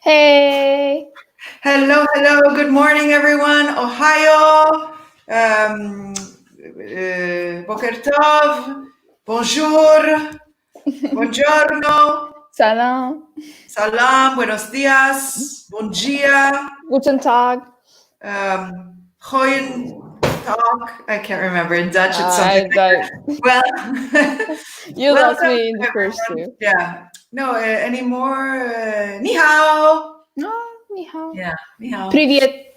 Hey, Hello, hello. Good morning, everyone. Ohio. Boker tov. Bonjour. Buongiorno. salam, Salam. Buenos dias. Bon dia. guten Tag. Goeien Tag. I can't remember. In Dutch, it's something I like that that. Well, you lost welcome, me in the first everyone. two. Yeah. No, any more? Ni hao. Oh, ni hao. Yeah, ni hao. Привет.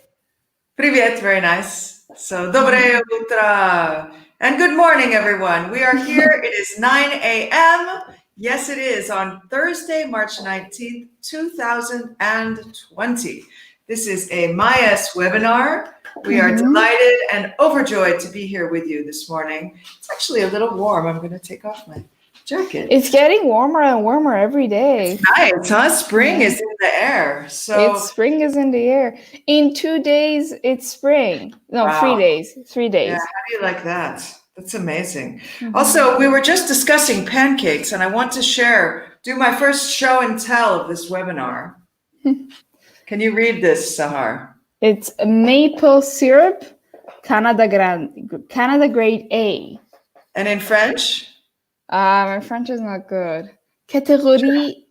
Привет, very nice. So, dobre utra. And good morning, everyone. We are here. It is 9 a.m. Yes, it is on Thursday, March 19th, 2020. This is a MyS webinar. We are delighted and overjoyed to be here with you this morning. It's actually a little warm. I'm going to take off my jacket. It's getting warmer and warmer every day. Nice, huh? Spring is in the air. So Spring is in the air. In 2 days, it's spring. No, Wow. 3 days. 3 days. Yeah, how do you like that? That's amazing. Also, we were just discussing pancakes, and I want to do my first show and tell of this webinar. Can you read this, Sahar? It's maple syrup, Canada grade A. And in French? My French is not good. Catégorie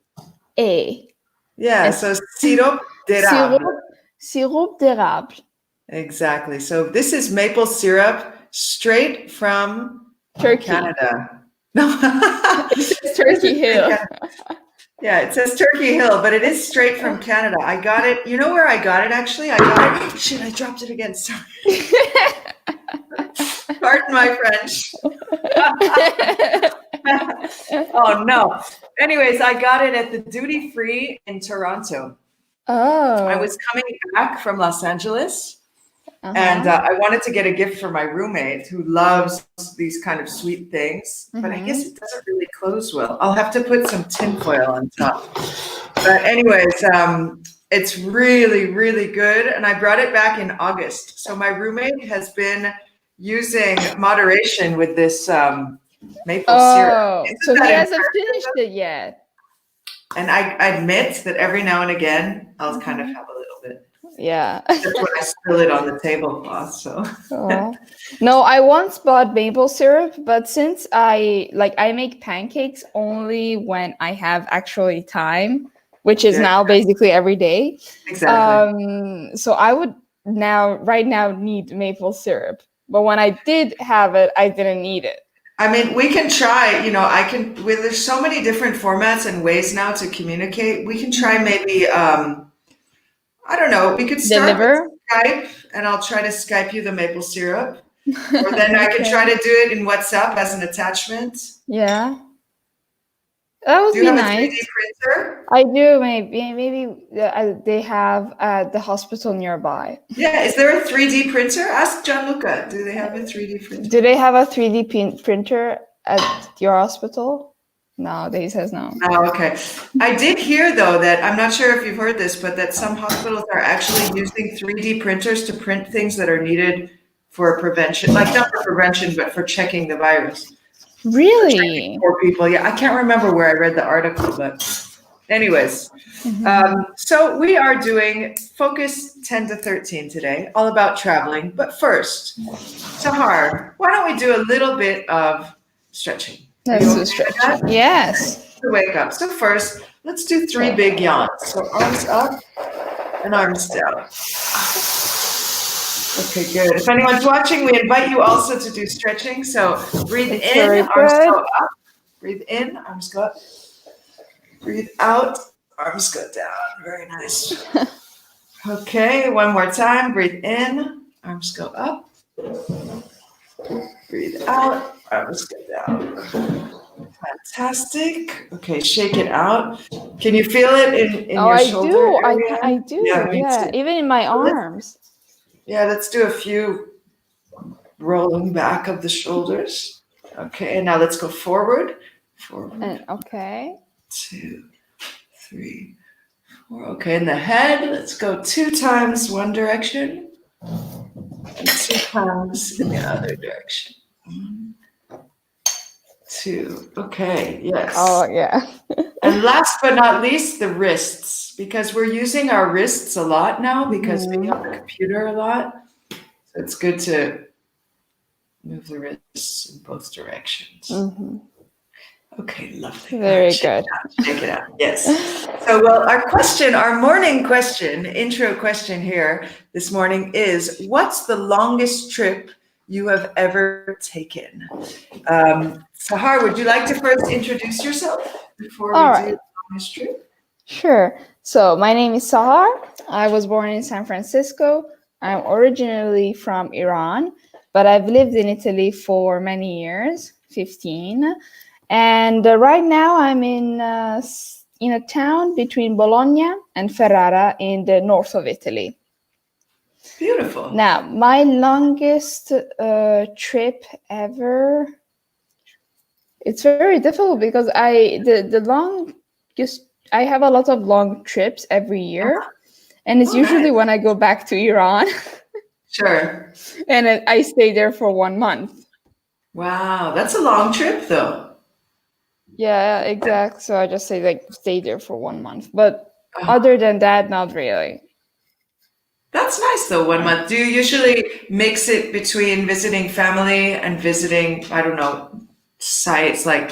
A. Yeah, so sirop d'érable. Sirop d'érable. Exactly. So this is maple syrup straight from Turkey. Canada. No. It says Turkey Hill. Yeah, it says Turkey Hill, but it is straight from Canada. I got it. You know where I got it, actually? I got it. Shit, I dropped it again. Sorry. Pardon my French. Oh, no. Anyways, I got it at the duty free in Toronto. Oh. I was coming back from Los Angeles. And I wanted to get a gift for my roommate who loves these kind of sweet things, but I guess it doesn't really close well. I'll have to put some tinfoil on top. But anyways, it's really, really good. And I brought it back in August. So my roommate has been using moderation with this maple syrup. So he hasn't finished it yet. And I admit that every now and again, I'll kind of have a little bit. Yeah. That's when I spill it on the tablecloth. So. No, I once bought maple syrup, but since I make pancakes only when I have actually time, which is now basically every day. Exactly. So I would right now need maple syrup, but when I did have it, I didn't need it. I mean, we can try, there's so many different formats and ways now to communicate. We can try maybe, I don't know, we could start with Skype, and I'll try to Skype you the maple syrup. Or then I can try to do it in WhatsApp as an attachment. Yeah. That would be nice. Do you have a 3D printer? I do, maybe they have at the hospital nearby. Yeah, is there a 3D printer? Ask Gianluca, do they have a 3D printer? Do they have a 3D printer at your hospital? No, he says no. Oh, okay. I did hear, though, that I'm not sure if you've heard this, but that some hospitals are actually using 3D printers to print things that are needed for prevention, like not for prevention, but for checking the virus. Really? For people. Yeah, I can't remember where I read the article, but anyways. So we are doing Focus 10 to 13 today, all about traveling. But first, Sahar, why don't we do a little bit of stretching? Let's do stretching. Yes. To wake up. So first, let's do 3 big yawns. So arms up and arms down. Okay, good. If anyone's watching, we invite you also to do stretching. So breathe in, arms go up. Breathe in, arms go up. Breathe out, arms go down. Very nice. Okay, one more time. Breathe in, arms go up. Breathe out, arms go down. Fantastic. Okay, shake it out. Can you feel it in your shoulder area? I do. Yeah, even in my arms. Yeah, let's do a few rolling back of the shoulders. Okay, and now let's go forward. Forward. Okay. 2, 3, 4. Okay, in the head, let's go 2 times one direction and 2 times in the other direction. 1, 2. Okay, yes. Oh, yeah. And last but not least, the wrists. because we're using our wrists a lot now because Mhm. being on the computer a lot. So it's good to move the wrists in both directions. Mhm. Okay, lovely. Very Shake good. shake it out. Yes. So, well, our morning question, intro question here this morning is, what's the longest trip you have ever taken? Sahar, would you like to first introduce yourself before All we right. do the longest trip? Sure. So my name is Sahar. I was born in San Francisco. I'm originally from Iran, but I've lived in Italy for many years, 15. And right now I'm in a town between Bologna and Ferrara in the north of Italy. Beautiful. Now, my longest trip ever, it's very difficult because the longest, I have a lot of long trips every year, and it's Oh, usually nice. when I go back to Iran Sure. and I stay there for 1 month. Wow, that's a long trip though. Yeah, exactly. So I just say like stay there for 1 month, but Oh, other than that, not really. that's nice though, 1 month. Do you usually mix it between visiting family and visiting, I don't know, sites like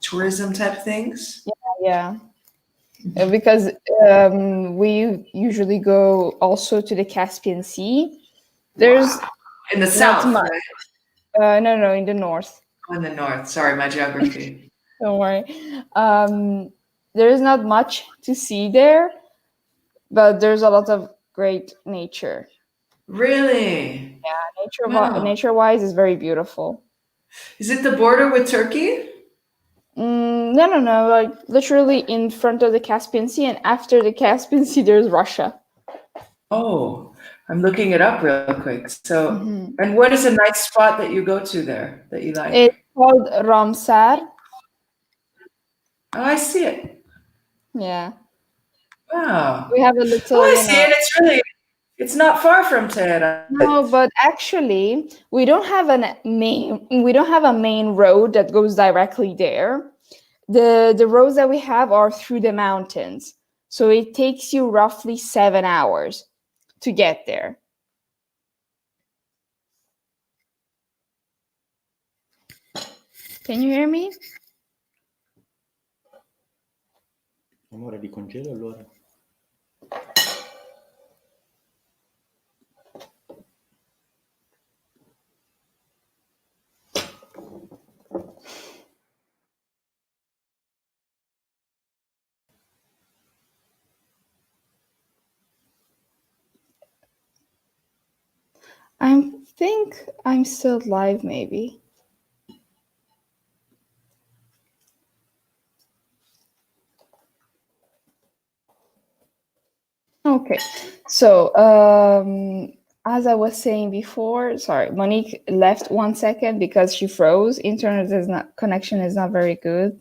tourism type things? Yeah. Because we usually go also to the Caspian Sea. There's Wow. In the not south, much. right? No, in the north. Oh, in the north. Sorry, my geography. Don't worry. There is not much to see there, but there's a lot of great nature. Really? Wow. Nature-wise is very beautiful. Is it the border with Turkey? No. Like literally in front of the Caspian Sea, and after the Caspian Sea, there's Russia. Oh, I'm looking it up real quick. So, Mhm. and what is a nice spot that you go to there that you like? It's called Ramsar. Oh, I see it. Yeah, Wow. we have a Oh, little, I see it. It's not far from Tehran. No, but actually, we don't have a main road that goes directly there. The roads that we have are through the mountains. So it takes you roughly 7 hours to get there. Can you hear me? Amore, ricongelo allora. I think I'm still live, maybe. Okay, so as I was saying before, sorry, Monique left 1 second because she froze. Connection is not very good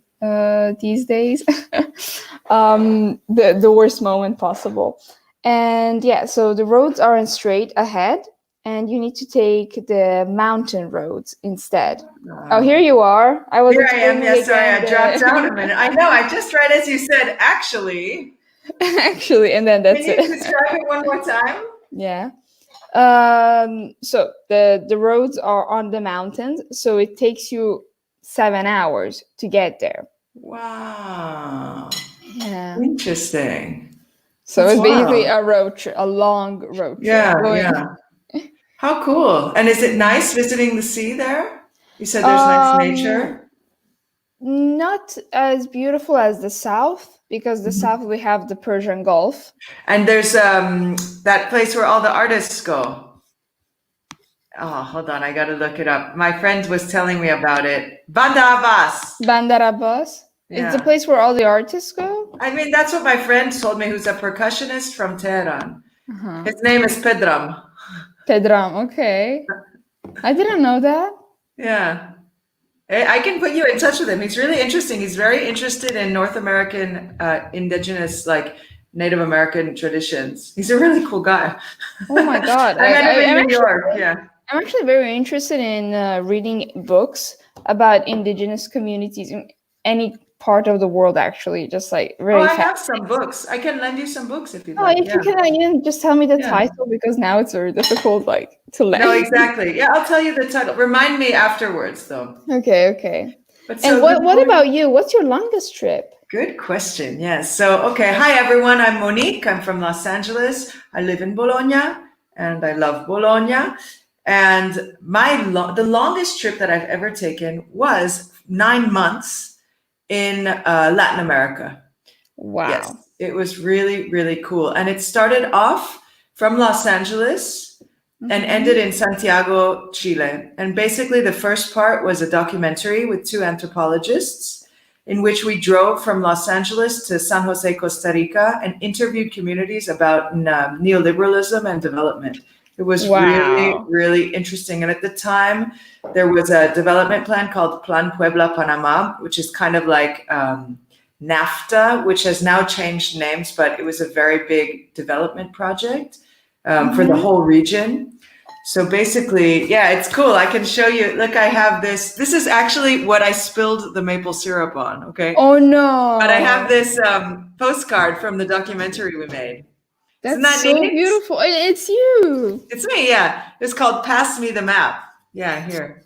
these days. The worst moment possible. And yeah, so the roads aren't straight ahead, and you need to take the mountain roads instead. Oh, here you are. I was Here I am. explaining Yes, sorry, I again dropped out a minute. I know. I just read as you said, actually. actually, and then that's Can you it. describe it one more time? Yeah. So the roads are on the mountains, so it takes you 7 hours to get there. Wow. Yeah. Interesting. So That's it's basically wild. a long road trip. Yeah. How cool. And is it nice visiting the sea there? You said there's nice nature. Not as beautiful as the south, because the south we have the Persian Gulf. And there's that place where all the artists go. Oh, hold on, I gotta look it up. My friend was telling me about it. Bandar Abbas. Bandar Abbas. It's the place where all the artists go. I mean, that's what my friend told me, who's a percussionist from Tehran. Uh-huh. His name is Pedram. Pedram, okay. I didn't know that. Yeah. I can put you in touch with him. He's really interesting. He's very interested in North American, indigenous, like Native American traditions. He's a really cool guy. Oh my God. I met him in New York. Yeah. I'm actually very interested in reading books about indigenous communities, any part of the world, actually, just like Oh, very I fast. have some books. I can lend you some books if you'd Oh, like. if you can, just tell me the Yeah. title, because now it's very difficult, like, to learn. No, exactly. Yeah, I'll tell you the title. Remind me afterwards, though. Okay. But And what about you? What's your longest trip? Good question. Yes. So, okay. Hi, everyone. I'm Monique. I'm from Los Angeles. I live in Bologna, and I love Bologna. And the longest trip that I've ever taken was 9 months in Latin America. Wow. Yes, it was really, really cool. And it started off from Los Angeles and ended in Santiago, Chile. And basically, the first part was a documentary with 2 anthropologists in which we drove from Los Angeles to San Jose, Costa Rica, and interviewed communities about neoliberalism and development. It was really, really interesting. And at the time, there was a development plan called Plan Puebla Panama, which is kind of like NAFTA, which has now changed names, but it was a very big development project for the whole region. So basically, yeah, it's cool. I can show you. Look, I have this. This is actually what I spilled the maple syrup on, okay? Oh, no. But I have this postcard from the documentary we made. That's Isn't that so neat? beautiful. It's you. It's me, yeah. It's called Pass Me the Map. Yeah, here.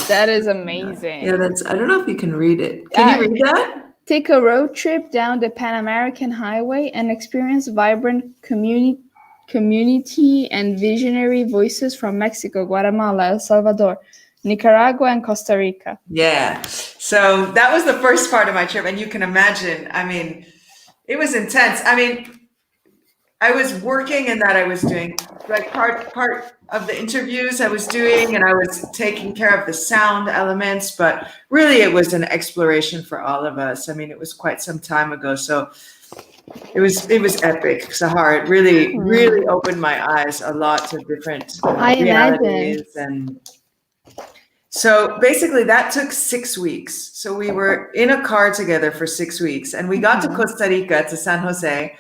That is amazing. Yeah, I don't know if you can read it. Can you read that? Take a road trip down the Pan American Highway and experience vibrant community and visionary voices from Mexico, Guatemala, El Salvador, Nicaragua, and Costa Rica. Yeah. So that was the first part of my trip. And you can imagine, I mean, it was intense. I mean, I was working in that I was doing like part of the interviews I was doing, and I was taking care of the sound elements, but really it was an exploration for all of us. I mean, it was quite some time ago. So it was epic, Sahar. It really opened my eyes a lot to different realities. And so basically that took 6 weeks. So we were in a car together for 6 weeks, and we got to Costa Rica, to San Jose,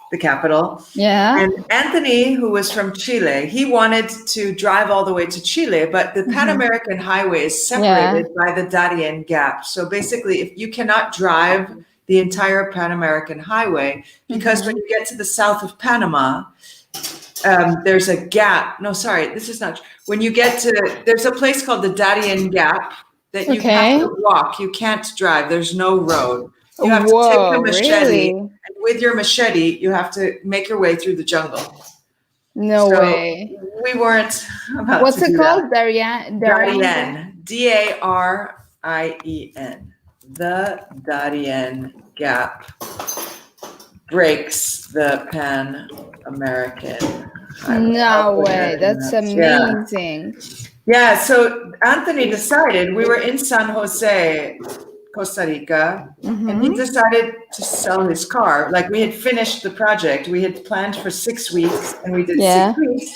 the capital. Yeah. And Anthony, who was from Chile, he wanted to drive all the way to Chile, but the Pan American Highway is separated by the Darien Gap. So basically, if you cannot drive the entire Pan American Highway, because when you get to the south of Panama, there's a gap. No, sorry, this is not. When you get to, there's a place called the Darien Gap that you have to walk. You can't drive. There's no road. You have to take a machete, and with your machete, you have to make your way through the jungle. No way. We weren't about What's to it do called? that. Darien. Darien. Darien. The Darien Gap breaks the Pan American Highway. No way. That's amazing. Yeah, so Anthony decided, we were in San Jose, Costa Rica, and he decided to sell his car. Like, we had finished the project. We had planned for 6 weeks, and we did 6 weeks.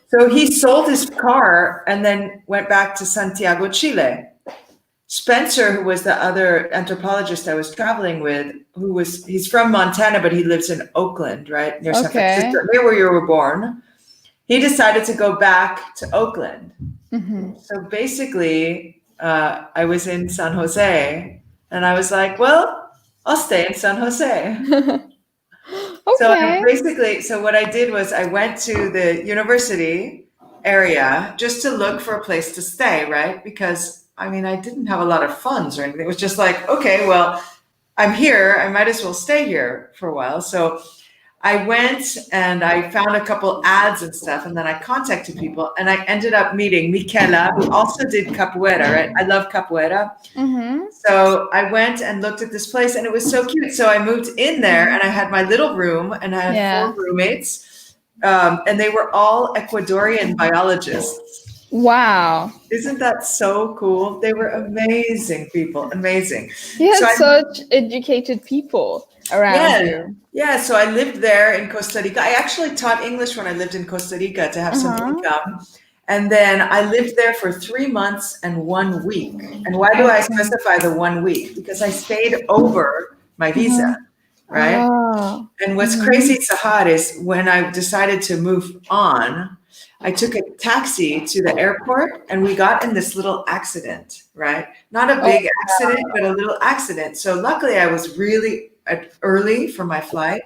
So he sold his car and then went back to Santiago, Chile. Spencer, who was the other anthropologist I was traveling with, he's from Montana, but he lives in Oakland, right? Near San Francisco, near where you were born. He decided to go back to Oakland. So basically, I was in San Jose, and I was like, well, I'll stay in San Jose. So what I did was I went to the university area just to look for a place to stay, right? Because I mean, I didn't have a lot of funds or anything. It was just like, okay, well, I'm here. I might as well stay here for a while. So I went and I found a couple ads and stuff, and then I contacted people, and I ended up meeting Michela, who also did capoeira, right? I love capoeira. So I went and looked at this place, and it was so cute. So I moved in there, and I had my little room, and I had 4 roommates, and they were all Ecuadorian biologists. Wow. Isn't that so cool? They were amazing people, amazing. You had such educated people around you. Yeah, so I lived there in Costa Rica. I actually taught English when I lived in Costa Rica to have some income. And then I lived there for 3 months and 1 week. And why do I specify the 1 week? Because I stayed over my visa, right? And what's crazy, Sahar, is when I decided to move on, I took a taxi to the airport and we got in this little accident, right? Not a big accident, but a little accident. So luckily I was really early for my flight,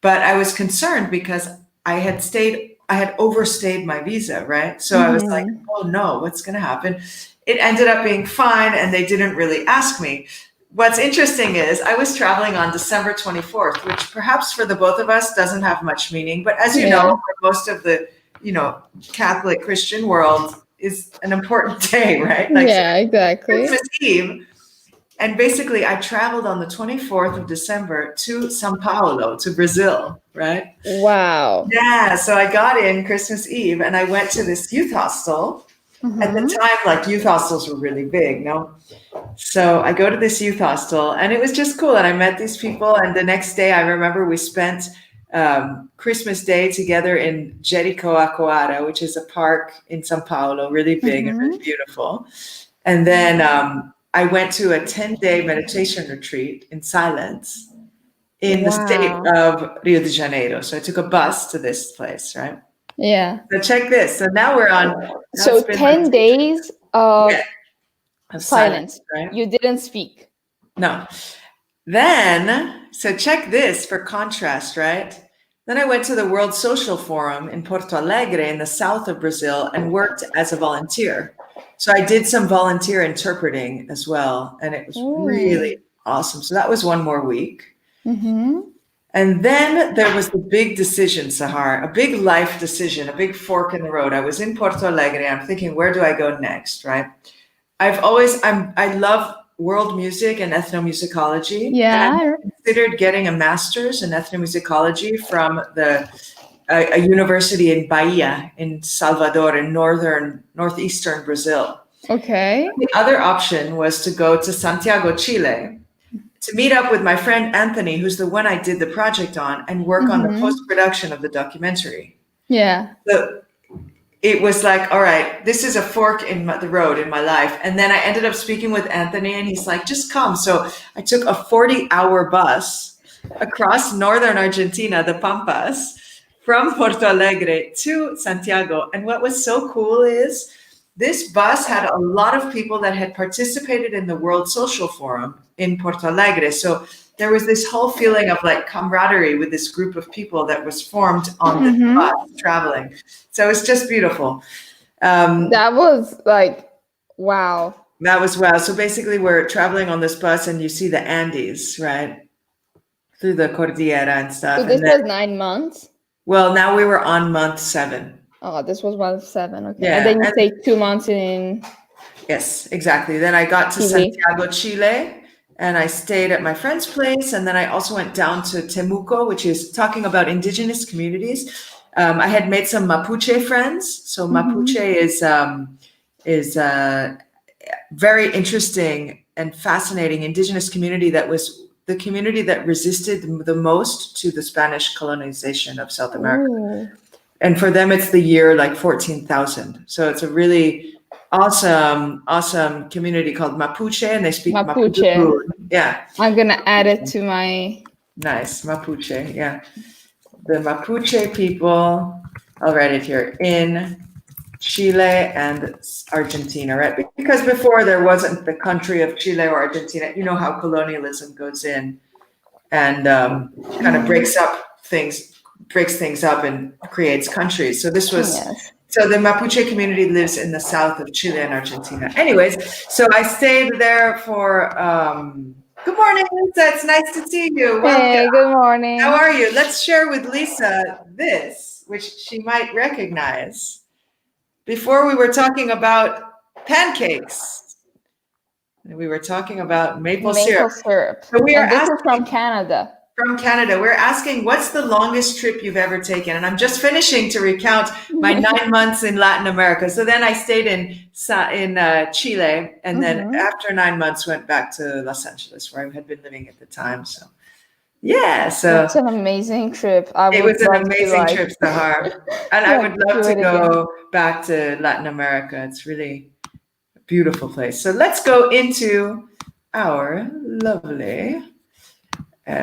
but I was concerned because I had overstayed my visa, right? So I was like, oh no, what's going to happen? It ended up being fine and they didn't really ask me. What's interesting is I was traveling on December 24th, which perhaps for the both of us doesn't have much meaning, but as you know, for most of the, Catholic Christian world is an important day, right? Exactly. Christmas Eve. And basically I traveled on the 24th of December to Sao Paulo, to Brazil, right? Wow. Yeah, so I got in Christmas Eve and I went to this youth hostel. At the time, like youth hostels were really big, no? So I go to this youth hostel and it was just cool. And I met these people. And the next day, I remember we spent Christmas Day together in Jericoacoara, which is a park in Sao Paulo, really big and really beautiful. And then I went to a 10-day meditation retreat in silence in the state of Rio de Janeiro. So I took a bus to this place, right? Yeah. So check this. So now we're on. So 10 days of silence, right? You didn't speak. No. Then, so check this for contrast, right? Then I went to the World Social Forum in Porto Alegre in the south of Brazil and worked as a volunteer. So I did some volunteer interpreting as well. And it was really awesome. So that was one more week. And then there was the big decision, Sahar, a big life decision, a big fork in the road. I was in Porto Alegre. I'm thinking, where do I go next, right? I love world music and ethnomusicology. Yeah. And I considered getting a master's in ethnomusicology from a university in Bahia, in Salvador, in northeastern Brazil. Okay. The other option was to go to Santiago, Chile, to meet up with my friend Anthony, who's the one I did the project on, and work on the post-production of the documentary. Yeah. So it was like, all right, this is a fork in the road in my life. And then I ended up speaking with Anthony and he's like, just come. So I took a 40-hour bus across northern Argentina, the Pampas, from Porto Alegre to Santiago. And what was so cool is this bus had a lot of people that had participated in the World Social Forum in Porto Alegre. So there was this whole feeling of like camaraderie with this group of people that was formed on this bus traveling. So it's just beautiful. That was like, wow. That was wow. So basically we're traveling on this bus and you see the Andes, right? Through the Cordillera and stuff. So this was 9 months? Well, now we were on month 7. Oh, this was month 7. Okay. Yeah, and then you stayed 2 months in. Yes, exactly. Then I got to Chile. Santiago, Chile. And I stayed at my friend's place. And then I also went down to Temuco, which is talking about indigenous communities. I had made some Mapuche friends. So Mapuche is a very interesting and fascinating indigenous community that was the community that resisted the most to the Spanish colonization of South America. Ooh. And for them, it's the year like 14,000. So it's a really awesome community called Mapuche, and they speak Mapuche. Yeah. I'm going to add it to my... Nice, Mapuche, yeah. The Mapuche people, I'll write it here, in Chile and Argentina, right? Because before there wasn't the country of Chile or Argentina. You know how colonialism goes in and kind of breaks things up and creates countries. So this was... Yes. So the Mapuche community lives in the south of Chile and Argentina. Anyways, so I stayed there for, good morning, Lisa. It's nice to see you. Welcome. Hey, good morning. How are you? Let's share with Lisa this, which she might recognize. Before we were talking about pancakes. We were talking about maple syrup. So we are this is from Canada. From Canada. We're asking, what's the longest trip you've ever taken? And I'm just finishing to recount my 9 months in Latin America. So then I stayed in Chile, and then after 9 months went back to Los Angeles, where I had been living at the time. So yeah, so it's an amazing trip. It was an amazing trip, Sahar. And I would love to go back to Latin America. It's really a beautiful place. So let's go into our lovely...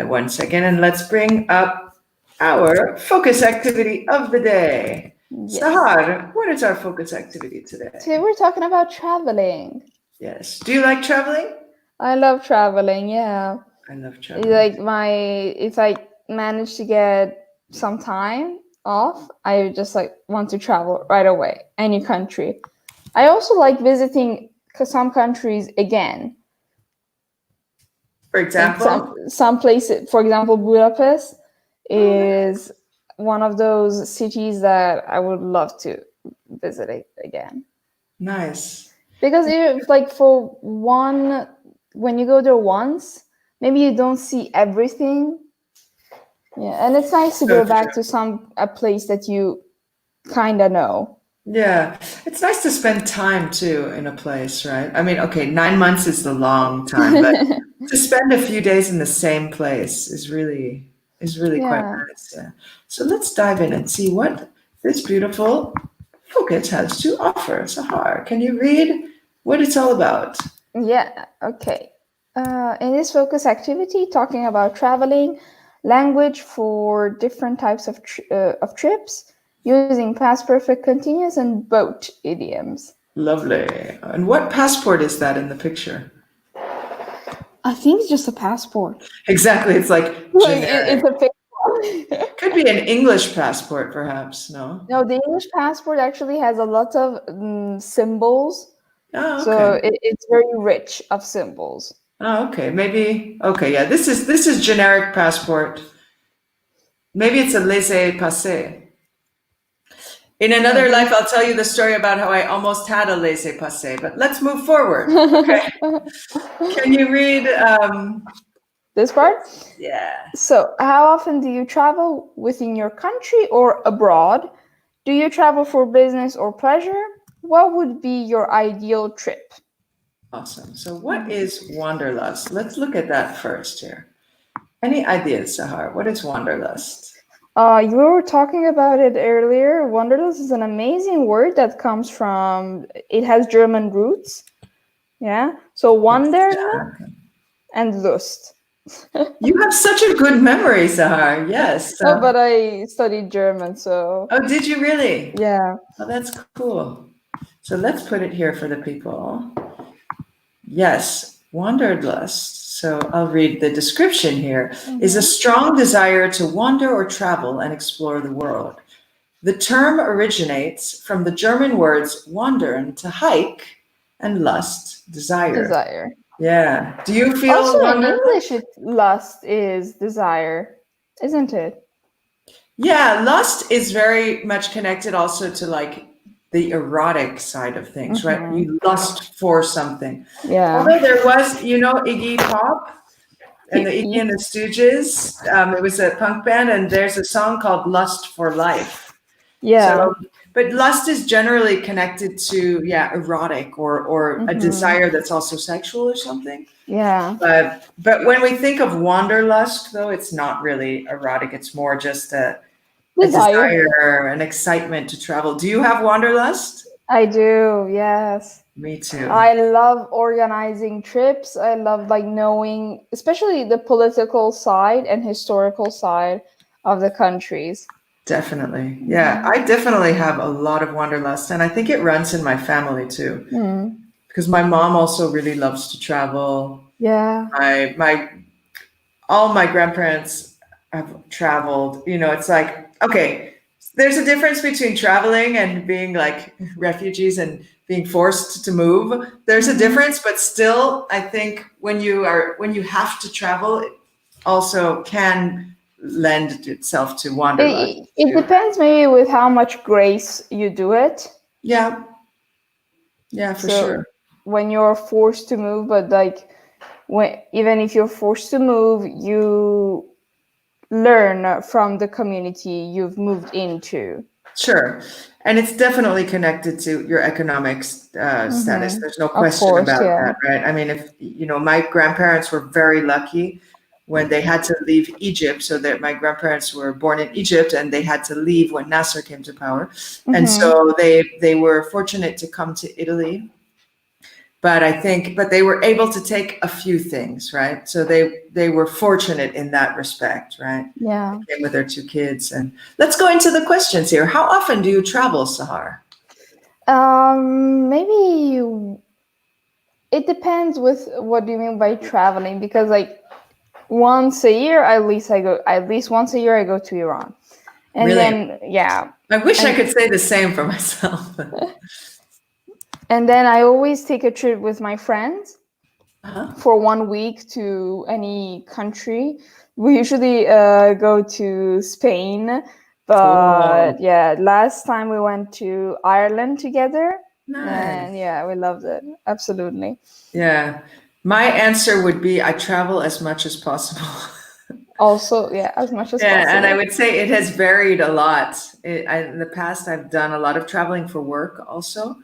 one second, and let's bring up our focus activity of the day. Yes. Sahar, what is our focus activity today? Today we're talking about traveling. Yes. Do you like traveling? I love traveling, yeah. I love It's traveling. like if I manage to get some time off, I just like want to travel right away, any country. I also like visiting some countries again. For Like example? some places, for example, Budapest is one of those cities that I would love to visit again. Nice. Because if like for one, when you go there once, maybe you don't see everything. Yeah, and it's nice to So go back true. to a place that you kind of know. Yeah. It's nice to spend time too in a place, right? I mean, okay, 9 months is the long time, but to spend a few days in the same place is really quite Yeah. nice. Yeah. So let's dive in and see what this beautiful Phuket has to offer. Sahar, can you read what it's all about? Yeah, okay. In this focus activity, talking about traveling, language for different types of trips, using past perfect continuous and boat idioms. Lovely. And what passport is that in the picture? I think it's just a passport. Exactly. It's like Like generic. it's a fake one. Could be an English passport, perhaps. No? No, the English passport actually has a lot of symbols, Oh, so okay. it's very rich of symbols. Oh, okay. Maybe. Okay. Yeah. This is generic passport. Maybe it's a laissez-passer. In another life, I'll tell you the story about how I almost had a laissez-passer. But let's move forward. Okay. Can you read? This part? Yeah. So, how often do you travel within your country or abroad? Do you travel for business or pleasure? What would be your ideal trip? Awesome. So, what is wanderlust? Let's look at that first here. Any ideas, Sahar? What is wanderlust? You were talking about it earlier. Wanderlust is an amazing word that comes from, it has German roots. Yeah. So, wandern and lust. You have such a good memory, Sahar. Yes. No, but I studied German, so. Oh, did you really? Yeah. Oh, that's cool. So let's put it here for the people. Yes, wanderlust. So I'll read the description here. Is a strong desire to wander or travel and explore the world. The term originates from the German words wandern, to hike, and lust, desire. Desire. Yeah. Do you feel Also, in wanderlust? English, lust is desire, isn't it? Yeah, lust is very much connected also to like the erotic side of things, right? You lust for something. Yeah. Although there was, Iggy Pop and the Iggy and the Stooges. It was a punk band, and there's a song called "Lust for Life." Yeah. So, but lust is generally connected to erotic or a desire that's also sexual or something. Yeah. But when we think of wanderlust, though, it's not really erotic. It's more just a desire, an excitement to travel. Do you have wanderlust? I do, yes. Me too. I love organizing trips. I love like knowing, especially the political side and historical side of the countries. Definitely. Yeah, I definitely have a lot of wanderlust, and I think it runs in my family too. Because my mom also really loves to travel. Yeah. All my grandparents have traveled. It's like, okay, there's a difference between traveling and being like refugees and being forced to move. There's a difference, but still, I think when you have to travel, it also can lend itself to wanderlust. It depends maybe with how much grace you do it. Yeah. Yeah, for sure. When you're forced to move, but like even if you're forced to move, you learn from the community you've moved into. Sure. And it's definitely connected to your economic status. There's no question about that, right? I mean, if my grandparents were very lucky when they had to leave Egypt, so that my grandparents were born in Egypt and they had to leave when Nasser came to power. And so they were fortunate to come to Italy. But they were able to take a few things, right? So they were fortunate in that respect, right? Yeah. They came with their 2 kids. And let's go into the questions here. How often do you travel, Sahar? Maybe it depends with what do you mean by traveling, because like once a year at least once a year I go to Iran. And Really? then yeah. I wish I could say the same for myself. And then I always take a trip with my friends Uh-huh. for 1 week to any country. We usually go to Spain, but yeah, last time we went to Ireland together. Nice. And yeah, we loved it. Absolutely. Yeah. My answer would be I travel as much as possible. Also, yeah, as much as Yeah, possible. and I would say it has varied a lot. In the past, I've done a lot of traveling for work also.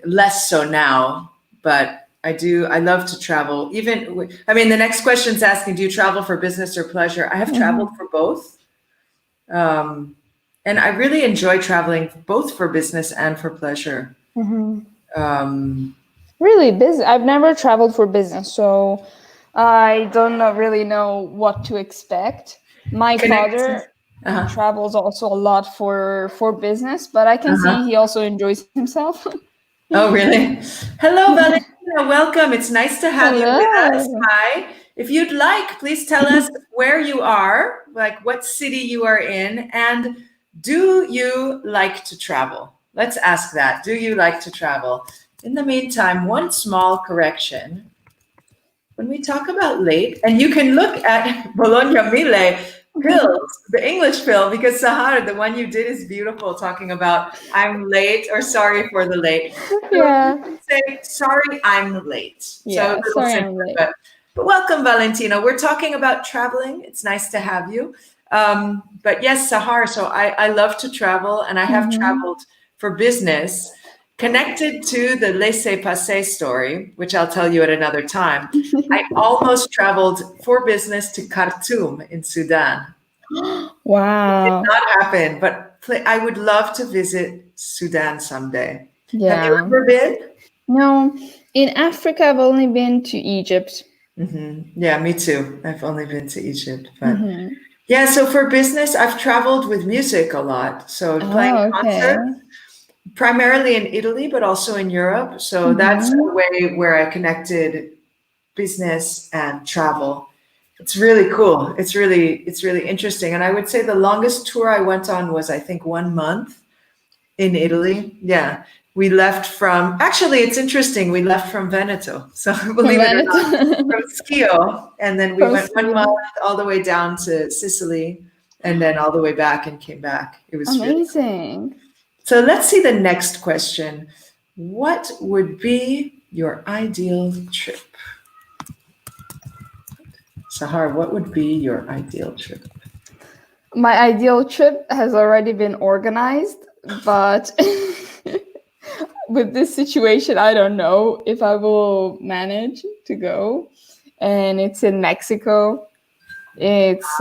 Less so now, but I love to travel. The next question is asking, do you travel for business or pleasure? I have traveled for both. And I really enjoy traveling both for business and for pleasure. Really busy. I've never traveled for business, so I don't really know what to expect. My father travels also a lot for business, but I can see he also enjoys himself. Oh, really? Hello, Valentina. Welcome. It's nice to have you with us. Hi. If you'd like, please tell us where you are, like what city you are in, and do you like to travel? Let's ask that. Do you like to travel? In the meantime, one small correction. When we talk about late, and you can look at Bologna Mille pills, the English pill, because Sahar, the one you did is beautiful, talking about I'm late or sorry for the late. Yeah. So you can say, sorry, I'm late. Yeah, so sorry, I'm late. But welcome, Valentina. We're talking about traveling. It's nice to have you. But yes, Sahar, so I love to travel, and I have traveled for business, connected to the laissez-passer story, which I'll tell you at another time. I almost traveled for business to Khartoum in Sudan. Wow. It did not happen, but I would love to visit Sudan someday. Yeah. Have you ever been? No. In Africa, I've only been to Egypt. Yeah, me too. I've only been to Egypt. But yeah, so for business, I've traveled with music a lot. So playing concerts, primarily in Italy, but also in Europe. So that's a way where I connected business and travel. It's really cool. It's really interesting. And I would say the longest tour I went on was, I think, 1 month in Italy. Yeah. We left from, actually, it's interesting. We left from Veneto. So believe it or not, from Schio. And then we went 1 month all the way down to Sicily and then all the way back and came back. It was amazing. Really cool. So let's see the next question. What would be your ideal trip? Sahar, what would be your ideal trip? My ideal trip has already been organized, but with this situation, I don't know if I will manage to go. And it's in Mexico. It's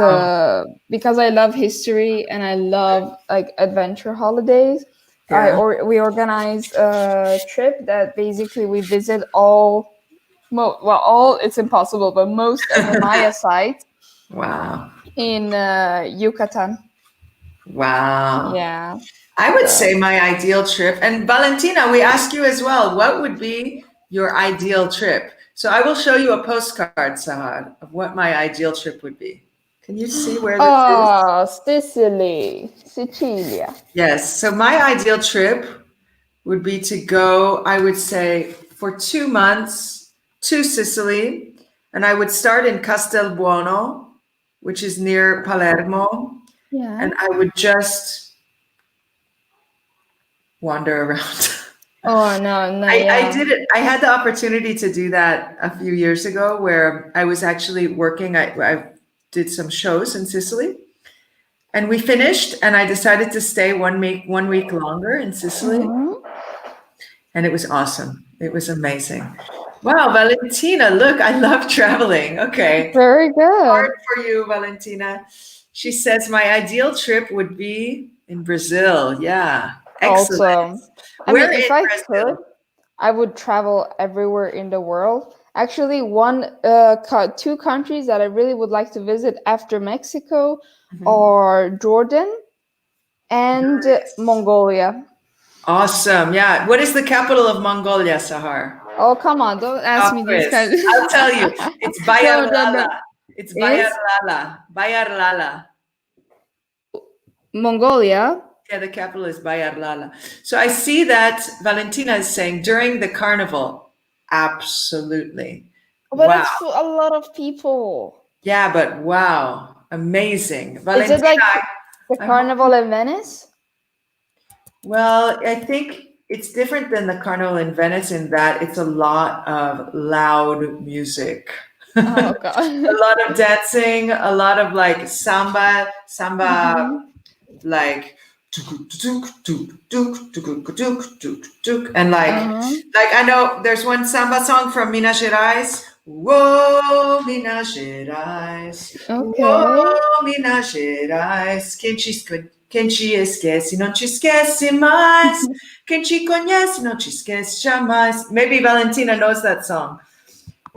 because I love history and I love like adventure holidays. Yeah. We organized a trip that basically we visit it's impossible, but most of the Maya sites. Wow. In Yucatan. Wow. Yeah. I would say my ideal trip, and Valentina, we ask you as well, what would be your ideal trip? So I will show you a postcard, Sahar, of what my ideal trip would be. Can you see where this is? Oh, Sicilia. Yes. So my ideal trip would be to go, I would say, for 2 months to Sicily. And I would start in Castelbuono, which is near Palermo. Yeah. And I would just wander around. Oh, no. I did it. I had the opportunity to do that a few years ago where I was actually working. I did some shows in Sicily and we finished and I decided to stay 1 week longer in Sicily. And it was awesome. It was amazing. Wow, Valentina, look, I love traveling. Okay. Very good. Hard for you, Valentina. She says, my ideal trip would be in Brazil. Yeah. Excellent. Also, if I could, I would travel everywhere in the world. Actually, two countries that I really would like to visit after Mexico are Jordan and Mongolia. Awesome. Yeah. What is the capital of Mongolia, Sahar? Oh, come on, don't ask me these kinds. I'll tell you. It's Bayarlala. No. It's Bayarlala. Bayarlala. Mongolia. Yeah, the capital is Bayarlala. So I see that Valentina is saying during the carnival. Absolutely. But wow. it's for a lot of people. Yeah, but wow. Amazing. Valentina, is it like the carnival in Venice? Well, I think it's different than the carnival in Venice in that it's a lot of loud music. Oh, God. A lot of dancing, a lot of like samba, like and like I know there's one samba song from Minas Gerais. Whoa, Minas Gerais. Okay. Whoa, Minas Gerais. Quem te esquece, não te esquece mais. Quem te conhece, não te esquece jamais. Maybe Valentina knows that song.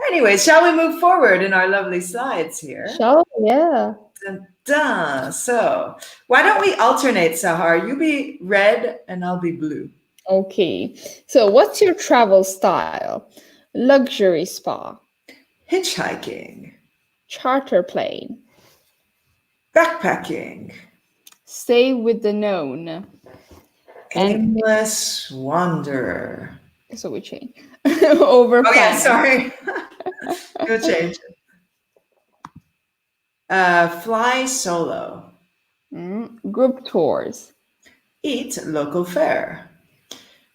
Anyway, shall we move forward in our lovely slides here? Shall we? Yeah. Dun, dun. So, why don't we alternate, Sahar? You be red and I'll be blue. Okay. So, what's your travel style? Luxury spa. Hitchhiking. Charter plane. Backpacking. Stay with the known. Aimless wanderer. So we change. Over. Oh yeah, sorry. We'll change. Fly solo. Group tours. Eat local fare.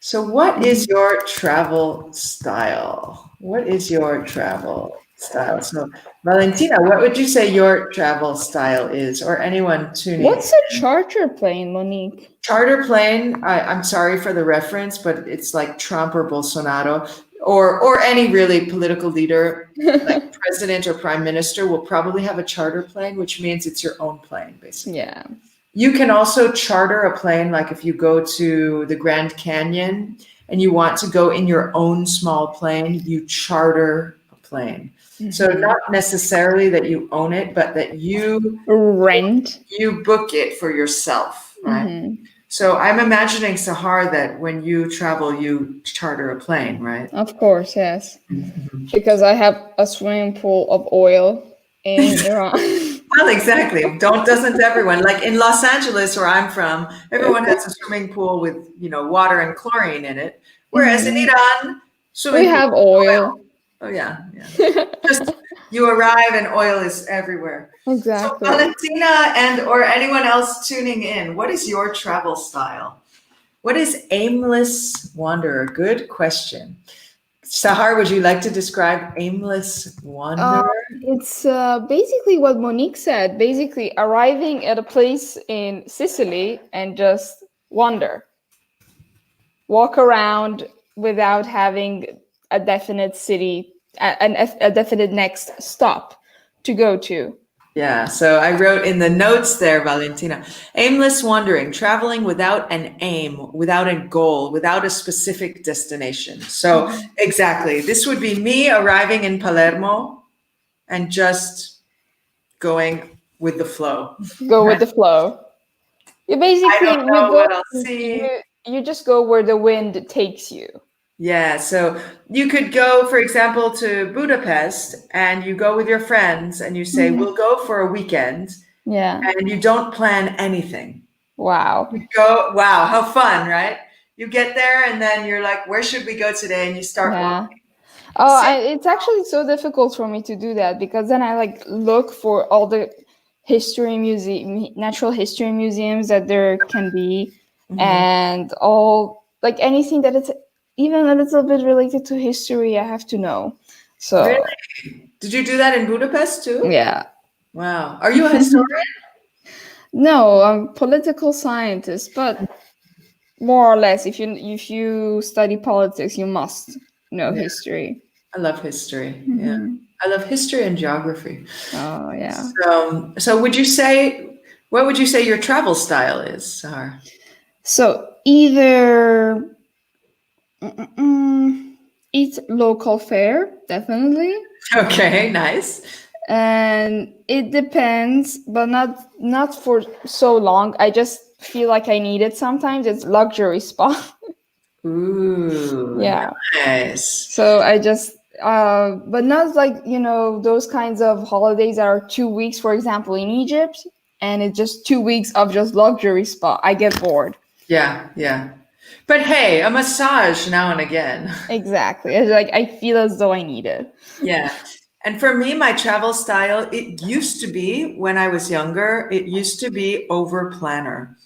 So what is your travel style? What is your travel style? So Valentina, what would you say your travel style is, or anyone tuning What's a charter plane, Monique? Charter plane, I'm sorry for the reference, but it's like Trump or Bolsonaro or any really political leader, like president or prime minister will probably have a charter plane, which means it's your own plane, basically. Yeah. You can also charter a plane, like if you go to the Grand Canyon and you want to go in your own small plane, you charter a plane. So not necessarily that you own it, but that you rent, you book it for yourself, right? So I'm imagining, Sahar, that when you travel, you charter a plane, right? Of course, yes. Because I have a swimming pool of oil in Iran. Well, exactly. Doesn't everyone? Like in Los Angeles, where I'm from, everyone has a swimming pool with, water and chlorine in it. Whereas in Iran, we have oil. Oh yeah. Just you arrive and oil is everywhere. Exactly. So Valentina or anyone else tuning in, what is your travel style? What is aimless wanderer? Good question. Sahar, would you like to describe aimless wanderer? It's basically what Monique said. Basically, arriving at a place in Sicily and just wander, walk around without having a definite city, a definite next stop to go to. Yeah, so I wrote in the notes there, Valentina, aimless wandering, traveling without an aim, without a goal, without a specific destination. So exactly, this would be me arriving in Palermo and just going with the flow. Go with the flow. You basically you just go where the wind takes you. Yeah, so you could go, for example, to Budapest and you go with your friends and you say, we'll go for a weekend. Yeah. And you don't plan anything. Wow. You go, wow, how fun, right? You get there and then you're like, where should we go today? And you start walking. It's actually so difficult for me to do that because then I look for all the natural history museums that there can be and all anything that it's even a little bit related to history, I have to know. So, really? Did you do that in Budapest too? Yeah. Wow. Are you a historian? No, I'm a political scientist, but more or less, if you study politics, you must know history. I love history. Yeah, I love history and geography. Oh yeah. So what would you say your travel style is, Sahar? So either Eat local fare, definitely. Okay, nice. And it depends, but not for so long. I just feel like I need it sometimes. It's luxury spa. Ooh, Yeah. nice. So I just but not like, those kinds of holidays that are 2 weeks, for example, in Egypt, and it's just 2 weeks of just luxury spa. I get bored. Yeah, yeah. But hey, a massage now and again. Exactly. It's like I feel as though I need it. Yeah. And for me, my travel style, it used to be when I was younger, it used to be over planner.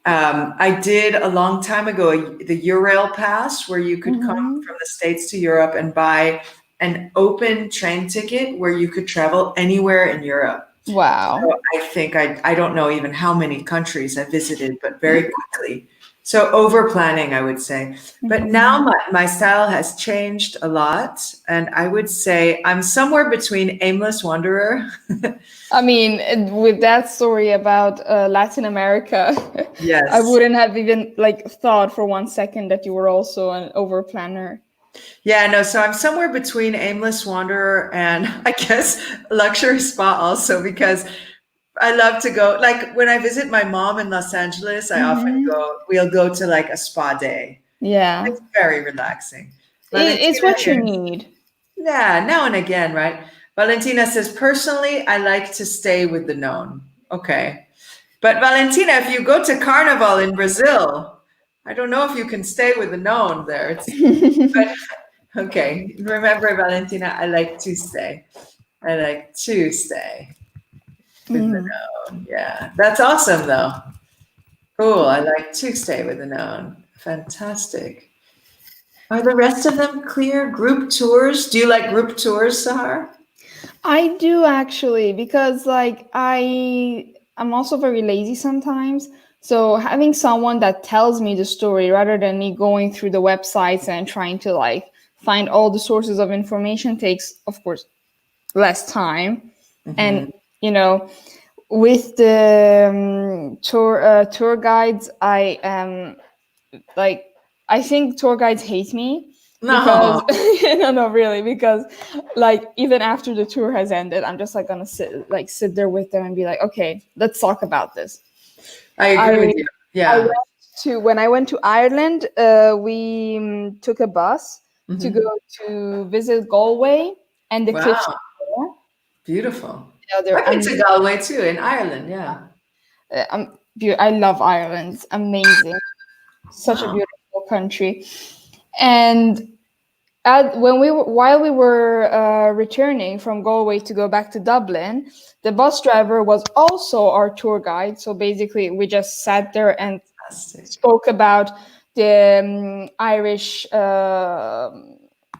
I did a long time ago the Eurail Pass, where you could come Mhm. from the States to Europe and buy an open train ticket where you could travel anywhere in Europe. Wow. So I think I don't know even how many countries I visited, but very quickly. So over planning, I would say. But now Mhm. my style has changed a lot. And I would say I'm somewhere between aimless wanderer. I mean, with that story about Latin America, I Yes. wouldn't have even like thought for 1 second that you were also an over planner. Yeah, no, so I'm somewhere between aimless wanderer and I guess luxury spa also, because I love to go, like when I visit my mom in Los Angeles, I often Hmm. we'll go to like a spa day. Yeah, It's very relaxing. it's Valentina what you here, need. yeah, now and again, right? Valentina says, personally, I like to stay with the known. Okay. But Valentina, if you go to Carnival in Brazil, I don't know if you can stay with the known there. But okay. Remember, Valentina, I like to stay. I like to stay with the Mm. known. Yeah. That's awesome though. Cool. I like to stay with the known. Fantastic. Are the rest of them clear? Group tours? Do you like group tours, Sahar? I do actually, because like I'm also very lazy sometimes. So having someone that tells me the story rather than me going through the websites and trying to like find all the sources of information takes, of course, less time. And Mhm. you know, with the tour guides, I am like, I think tour guides hate me because No, no, really, because like even after the tour has ended, I'm just like gonna sit there with them and be like, okay, let's talk about this. I I agree with you. I Yeah. went to when I went to Ireland, we took a bus to go Hmm. to visit Galway and the cliffs. Wow. Beautiful. They're I've been to Galway too in Ireland. Yeah. I love Ireland. It's amazing. Such a Wow. beautiful country. And while we were returning from Galway to go back to Dublin, the bus driver was also our tour guide. So basically, we just sat there and Fantastic. spoke about the Irish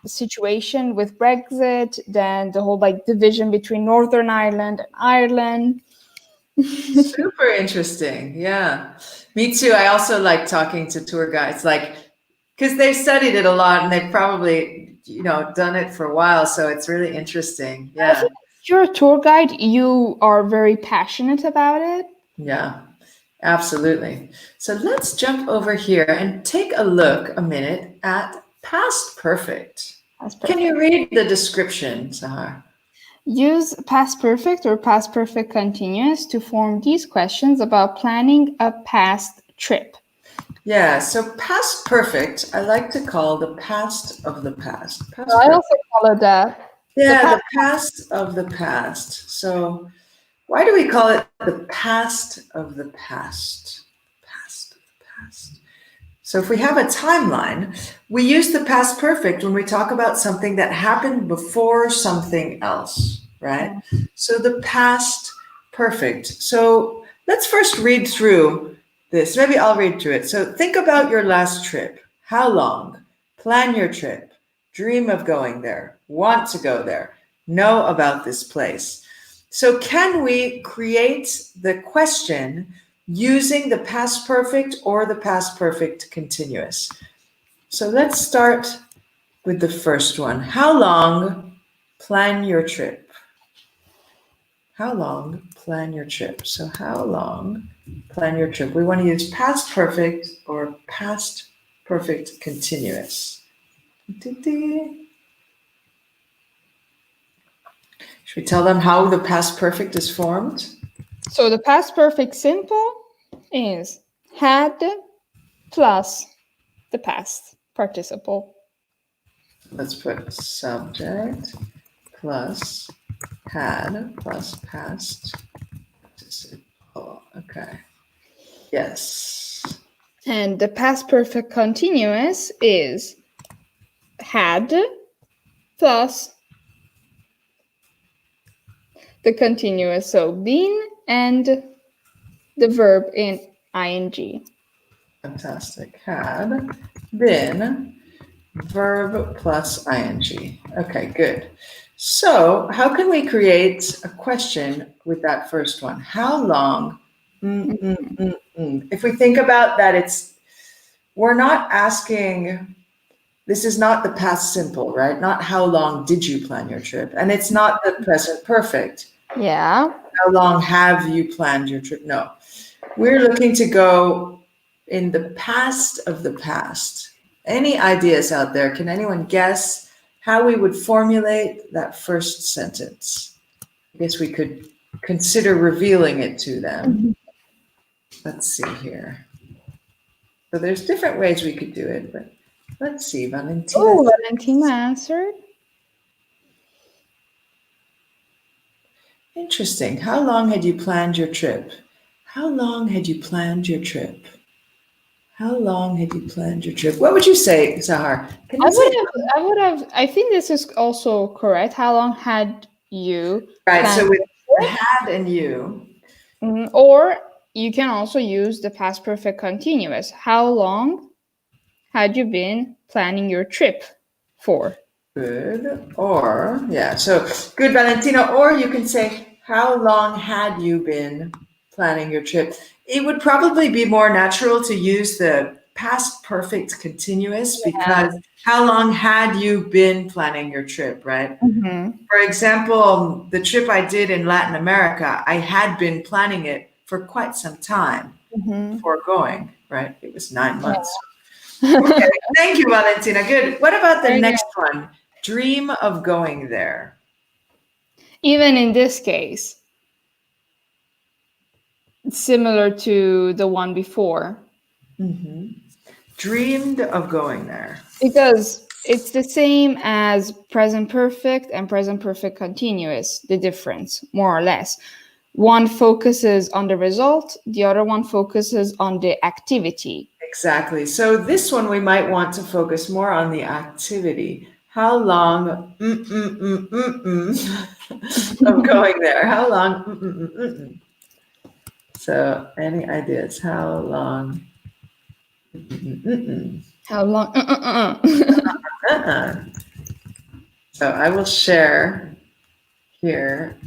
situation with Brexit, then the whole like division between Northern Ireland and Ireland. Super interesting. Yeah. Me too. I also like talking to tour guides, like, because they've studied it a lot and they've probably, done it for a while. So it's really interesting. I Yeah. think if you're a tour guide, you are very passionate about it. Yeah. Absolutely. So let's jump over here and take a look a minute at past perfect. That's Can perfect. you read the description, Sahar? Use past perfect or past perfect continuous to form these questions about planning a past trip. Yeah, so past perfect, I like to call the past of the past. Past I perfect. also call it that. The Yeah, past. the past of the past. So why do we call it the past of the past? Past of the past. So if we have a timeline, we use the past perfect when we talk about something that happened before something else, right? So the past perfect. So let's first read through this. Maybe I'll read through it. So think about your last trip. How long? Plan your trip. Dream of going there. Want to go there. Know about this place. So can we create the question using the past perfect or the past perfect continuous? So let's start with the first one. How long? Plan your trip. How long? Plan your trip. So how long? Plan your trip. We want to use past perfect or past perfect continuous. Should we tell them how the past perfect is formed? So the past perfect simple is had plus the past participle. Let's put subject plus had plus past participle. Okay. Yes. And the past perfect continuous is had plus the continuous, so been and the verb in ing. Fantastic. Had been verb plus ing. Okay, good. So how can we create a question with that first one? How long? If we think about that, we're not asking, this is not the past simple, right? Not how long did you plan your trip? And it's not the present perfect. Yeah. How long have you planned your trip? No. We're looking to go in the past of the past. Any ideas out there? Can anyone guess how we would formulate that first sentence? I guess we could consider revealing it to them. Let's see here. So there's different ways we could do it, but let's see, Valentina. Oh, Valentina answered. Interesting. How long had you planned your trip? How long had you planned your trip? How long had you planned your trip? What would you say, Sahar? I think this is also correct. How long had you? Right. So with had and you. Or you can also use the past perfect continuous. How long had you been planning your trip for? Good. Or, yeah. So good, Valentina. Or you can say, how long had you been planning your trip? It would probably be more natural to use the past perfect continuous because how long had you been planning your trip, right? For example, the trip I did in Latin America, I had been planning it for quite some time before going, right? It was 9 months. Okay. Thank you, Valentina. Good. What about the next one? Dream of going there. Even in this case, it's similar to the one before. Dreamed of going there. Because it's the same as present perfect and present perfect continuous, the difference, more or less. One focuses on the result, the other one focuses on the activity. Exactly. So this one we might want to focus more on the activity. How long of going there? How long? So any ideas? How long? How long? So I will share here.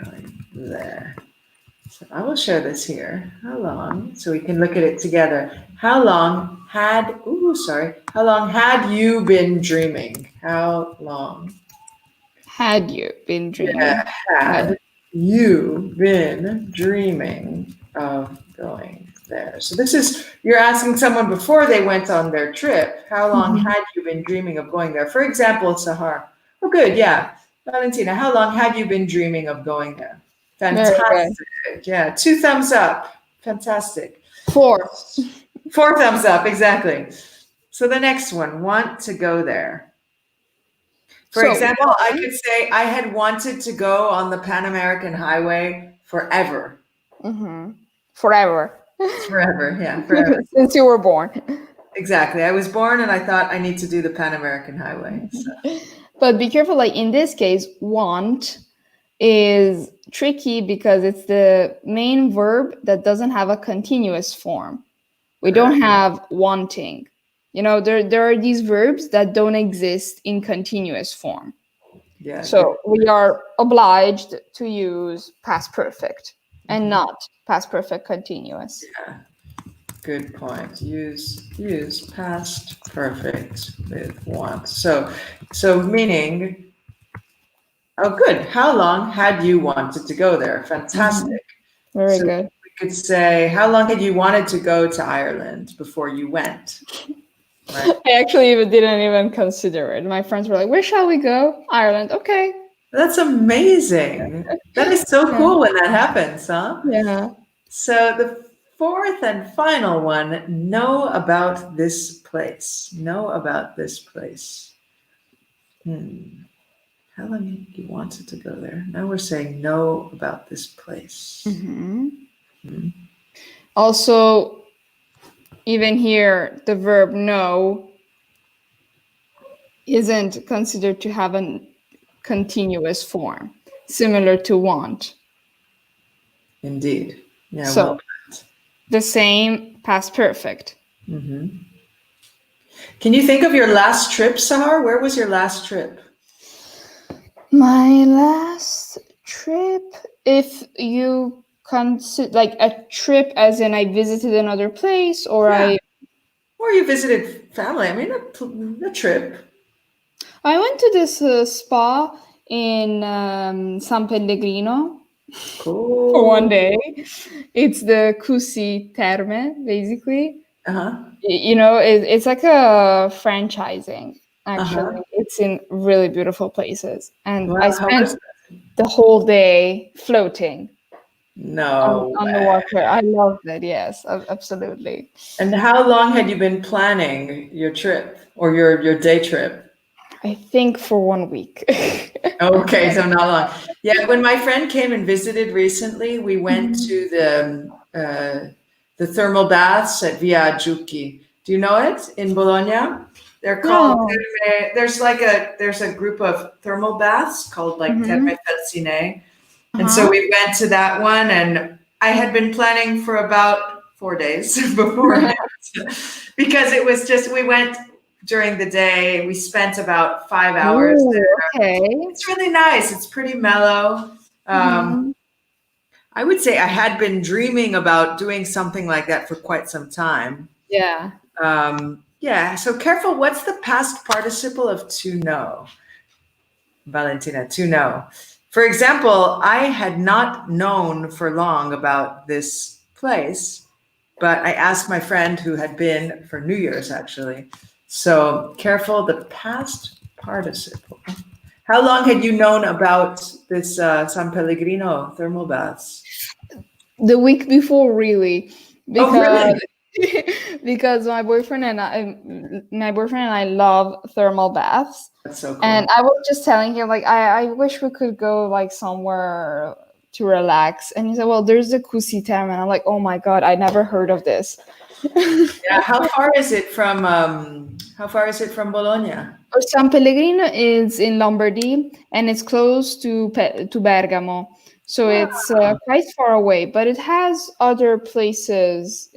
Going there. So I will share this here. How long? So we can look at it together. How long had? How long had you been dreaming? How long had you been dreaming? Yeah, had you been dreaming of going there? So this is, you're asking someone before they went on their trip, how long had you been dreaming of going there? For example, Sahar. Oh, good. Yeah. Valentina, how long have you been dreaming of going there? Fantastic. Yeah. 2 thumbs up. Fantastic. 4 thumbs up. Exactly. So the next one, want to go there. For example, I could say I had wanted to go on the Pan American Highway forever. Forever. Forever, yeah, forever. Since you were born. Exactly. I was born and I thought I need to do the Pan American Highway. So. But be careful, like in this case, want is tricky because it's the main verb that doesn't have a continuous form. We don't have wanting. You know, there are these verbs that don't exist in continuous form. Yeah. So we are obliged to use past perfect and not past perfect continuous. Yeah. Good point. Use past perfect with want. So meaning, oh, good. How long had you wanted to go there? Fantastic. Very good. We could say, how long had you wanted to go to Ireland before you went? Right. I actually didn't even consider it. My friends were like, "Where shall we go?" Ireland. Okay. That's amazing. That is so Yeah. cool when that happens, huh? Yeah. So the fourth and final one, know about this place. Know about this place. How long you wanted to go there? Now we're saying know about this place. Hmm. Hmm. Also, even here, the verb know isn't considered to have a continuous form, similar to want. Indeed. Yeah, So well. the same past perfect. Hmm. Can you think of your last trip, Sahar? Where was your last trip? My last trip, if you consider like a trip as in I visited another place or Yeah. Or you visited family. I mean, a trip. I went to this spa in San Pellegrino for one Cool. day. It's the Cusi Terme, basically. Uh-huh. It's like a franchising, Uh-huh. actually. It's in really beautiful places. And Wow, I how spent was that? the whole day floating No on the way. water. I loved it. Yes, absolutely. And how long had you been planning your trip or your day trip? I think for 1 week. Okay, so not long. Yeah, when my friend came and visited recently, we went Mhm. to the thermal baths at Via Giucchi. Do you know it in Bologna? They're called No. Terme. There's a group of thermal baths called like Hmm. Terme Felsine. And so Uh-huh. we went to that one, and I had been planning for about 4 days beforehand because it was just, we went during the day. We spent about 5 hours there. Ooh, okay. It's really nice. It's pretty mellow. Um, Hmm. I would say I had been dreaming about doing something like that for quite some time. Yeah. Yeah, so careful. What's the past participle of to know? Valentina, to know. For example, I had not known for long about this place, but I asked my friend who had been for New Year's actually. So careful, the past participle. How long had you known about this San Pellegrino thermal baths? The week before, really, Oh, because really? because my boyfriend and I love thermal baths, That's so and cool. I was just telling him like I wish we could go like somewhere to relax, and he said, "Well, there's the Kusi Term," and I'm like, "Oh my god, I never heard of this." Yeah, how far is it from Bologna? San Pellegrino is in Lombardy, and it's close to Bergamo, so it's Wow. quite far away. But it has other places.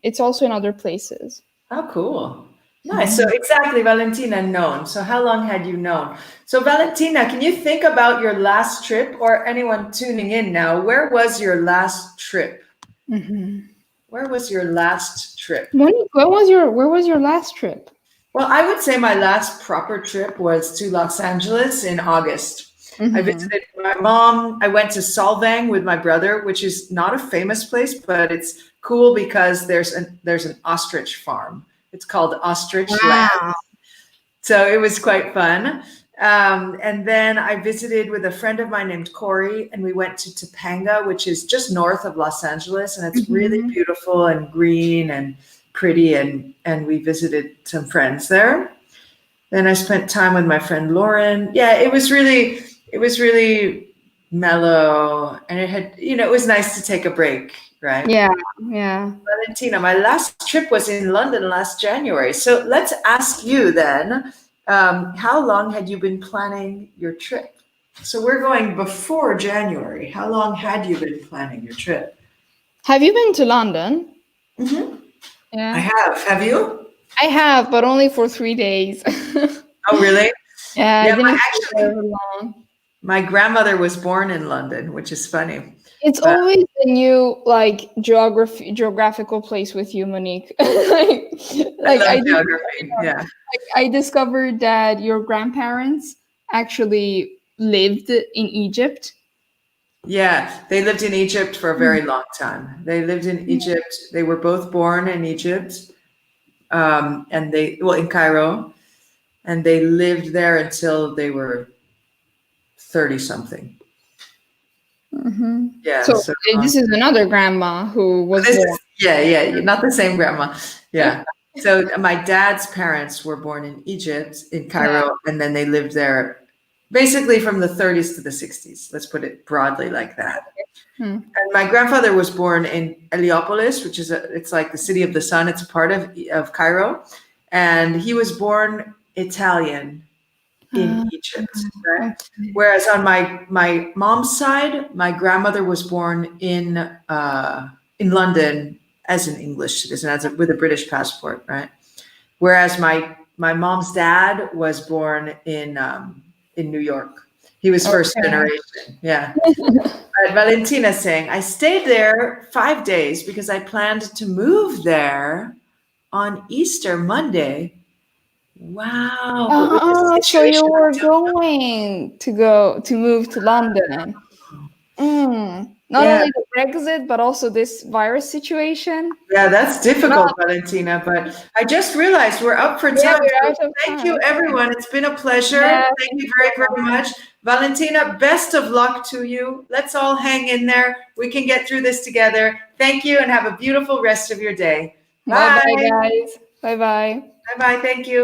It's also in other places. How cool. Nice. So Mhm. exactly, Valentina known. So how long had you known? So Valentina, can you think about your last trip or anyone tuning in now? Where was your last trip? Mhm. Where was your last trip? Monique, where was your last trip? Well, I would say my last proper trip was to Los Angeles in August. I Hmm. visited my mom. I went to Solvang with my brother, which is not a famous place, but it's cool because there's an ostrich farm. It's called Ostrich Land. Wow. So it was quite fun. And then I visited with a friend of mine named Corey, and we went to Topanga, which is just north of Los Angeles, and it's really Hmm. beautiful and green and pretty. And we visited some friends there. Then I spent time with my friend Lauren. Yeah, it was really mellow, and it was nice to take a break, right? Yeah, yeah. Valentina, my last trip was in London last January. So let's ask you then, how long had you been planning your trip? So we're going before January. How long had you been planning your trip? Have you been to London? Hmm. I Yeah, have. Have you? I have, but only for 3 days. Oh, really? Yeah, I Yeah, didn't stay there actually, very long. my grandmother was born in London, which is funny. It's Uh, always a new like geographical place with you, Monique. like, I like love I did, geography. Yeah. I discovered that your grandparents actually lived in Egypt. Yeah, they lived in Egypt for a very long time. They lived in Egypt. They were both born in Egypt. and in Cairo, and they lived there until they were 30 something. Mm-hmm. Yeah. So this is another grandma who was born. Yeah, not the same grandma. Yeah. So my dad's parents were born in Egypt, in Cairo, and then they lived there basically from the 30s to the 60s. Let's put it broadly like that. And my grandfather was born in Heliopolis, which is it's like the city of the sun. It's a part of Cairo, and he was born Italian in Egypt. Right? Okay. Whereas on my mom's side, my grandmother was born in London as an English citizen, with a British passport, right? Whereas my mom's dad was born in New York. He was first generation. Yeah. Valentina's saying, I stayed there 5 days because I planned to move there on Easter Monday. Wow. But with the So you situation were going to move to London. Not only the Brexit, but also this virus situation. Yeah, that's difficult, Valentina. But I just realized we're up for time. We're out of Thank time. you, everyone. It's been a pleasure. Yeah, thank you very, very much. Valentina, best of luck to you. Let's all hang in there. We can get through this together. Thank you and have a beautiful rest of your day. Bye. Bye, guys. Bye-bye. Bye-bye. Thank you.